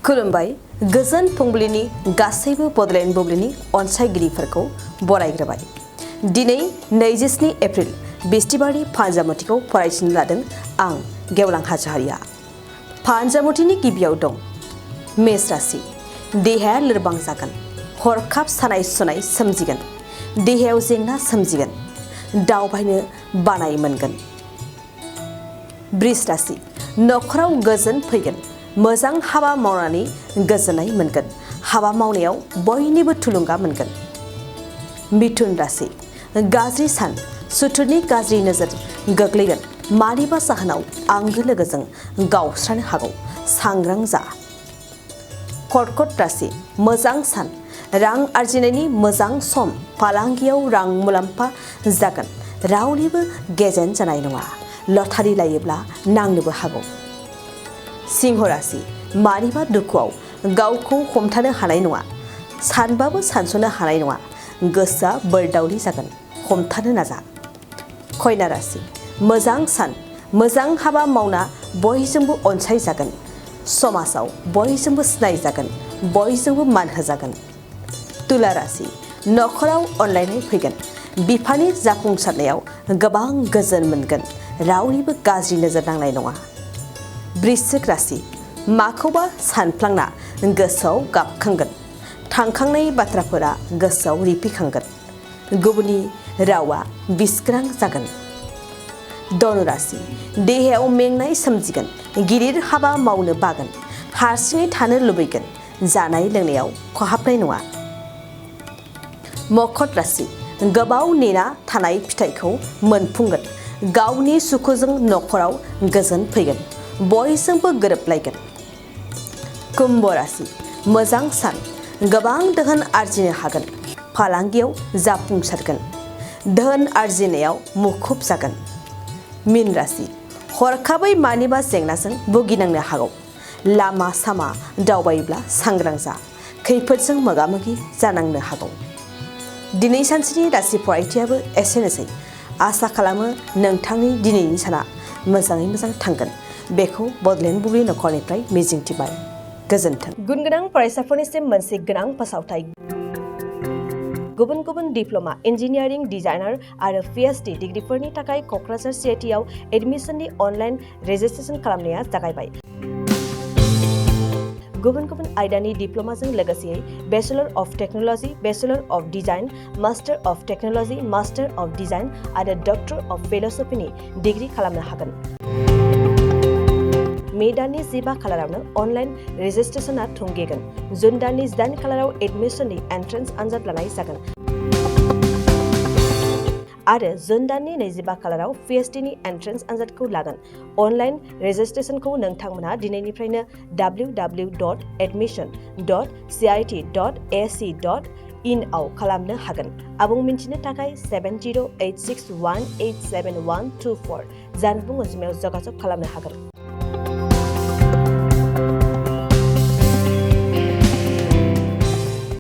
खुलुमबाय गोजोन फुंबिलिनि गासैबो बडलेण्ड बुब्लिनि अनसायगिरिफोरखौ बरायग्रोबाय। दिनै 27 एप्रिल बिस्थिबारनि फानजामुथिखौ फरायसिनो लादों आं गेवलां हाजोहारिया। फानजामुथिनि गिबियाव दं मेष राशि। देहाया लोरबां जागोन, हरखाब सानाय सुनाय सोमजिगोन, देहायाव जेंना सोमजिगोन, दावबायनो बानाय मोनगोन। वृष राशि। नखराव गोजोन फैगोन, मोजां हाबा मावनानै गोजोननाय मोनगोन, हाबा मावनायाव बयनिबो थुलुंगा मोनगोन। मिथुन राशि। गाज्रि सान, सुथुरनि गाज्रि नोजोर गोग्लैगोन, मानिबा जाहोनाव आंगो लोगोजों गावस्रानो हागौ, सांग्रां जा। कर्कट राशि। मोजां सान, रां आरजिनायनि मोजां सम, फालांगियाव रां मुलाम्फा जागोन, रावनिबो गेजेन जानाय नङा, लटारि लायोब्ला नांनोबो हागौ। सिंह राशि। मानिबा दुखुआव गावखौ हमथानो हानाय नङा, सानबाबो सानस'नो हानाय नङा, गोसोआ बोरदावलि जागोन, हमथानो नाजा। कन्या राशि। मोजां सान, मोजां हाबा मावना बयजोंबो अनसायजागोन, समाजाव बयजोंबो सिनायजागोन, बयजोंबो मान होजागोन। तुला राशि। नखराव अनलायनाय फैगोन, बिफानि जाफुंसारनायाव गोबां गोजोन मोनगोन, रावनिबो गाज्रि नोजोर नांनाय नङा। वृश्चिक राशि। माखौबा सानफ्लांना गोसोआव गाबखांगोन, थांखांनाय बाथ्राफोरा गोसोआव रिफिखांगोन, गुबुननि रावा बिसगोनां जागोन। धनु राशि। देहायाव मेंनाय सोमजिगोन, गिदिर हाबा मावनो बागोन, हारसिङै थानो लुबैगोन, जानाय लोंनायाव खहाबनाय नङा। मकर राशि। गोबाव नेना थानाय फिथाइखौ मोनफुंगोन, गावनि सुखुजों नखराव गोजोन फैगोन, बयजोंबो गोरोबलायगोन। कुम्भ राशि। मोजां सान, गोबां धोन आरजिनो हागोन, फालांगियाव जाफुंसारगोन, धोन आरजिनायाव मुखुब जागोन। मीन राशि। हरखाबै मानिबा जेंनाजों भुगिनांनो हागौ, लामा सामा दावबायोब्ला सांग्रां जा, खैफोदजों मोगा मोगि जानांनो हागौ। दिनै सानसेनि राशि फरायथियाबो एसेनोसै। आसा खालामो नोंथांनि दिनैनि साना मोजाङै मोजां थांगोन, बेखौ बडलेण्ड बुब्लि नखरनिफ्राय मिजिंथिबाय। गोजोन्थों। गुन गोनां फरायसाफोरनिसिम मोनसे गोनां फोसावथाय। गुबुन गुबुन डिप्ल'मा, इन्जिनियारिं, डिजाइनार आरो PhD डिग्रीफोरनि थाखाय क'क्राझार CITआव एडमिसननि अनलाइन रेजिस्ट्रेसन खालामनाया जागायबाय। गुबुन गुबुन आयदानि डिप्ल'माजों लोगोसेयै bachelor of technology, bachelor of design, master of technology, master of design आरो डक्टर अफ फिल'सफिनि डिग्री खालामनो हागोन। मे दाननि 15 खालारावनो अनलाइन रेजिस्ट्रेसनआ थुंगेगोन। जुन दाननि 18 खालाराव एडमिसननि एन्ट्रेन्स आनजाद लानाय जागोन आरो जुन दाननि 25 खालाराव PhDनि एन्ट्रेन्स आनजादखौ लागोन। अनलाइन रेजिस्ट्रेसनखौ नोंथांमोना दिनैनिफ्रायनो www.admission.cit.ac.in आव खालामनो हागोन। आबुं मिन्थिनो थाखाय 7086187124 जानबुं अनजिमायाव जगाजग खालामनो हागोन।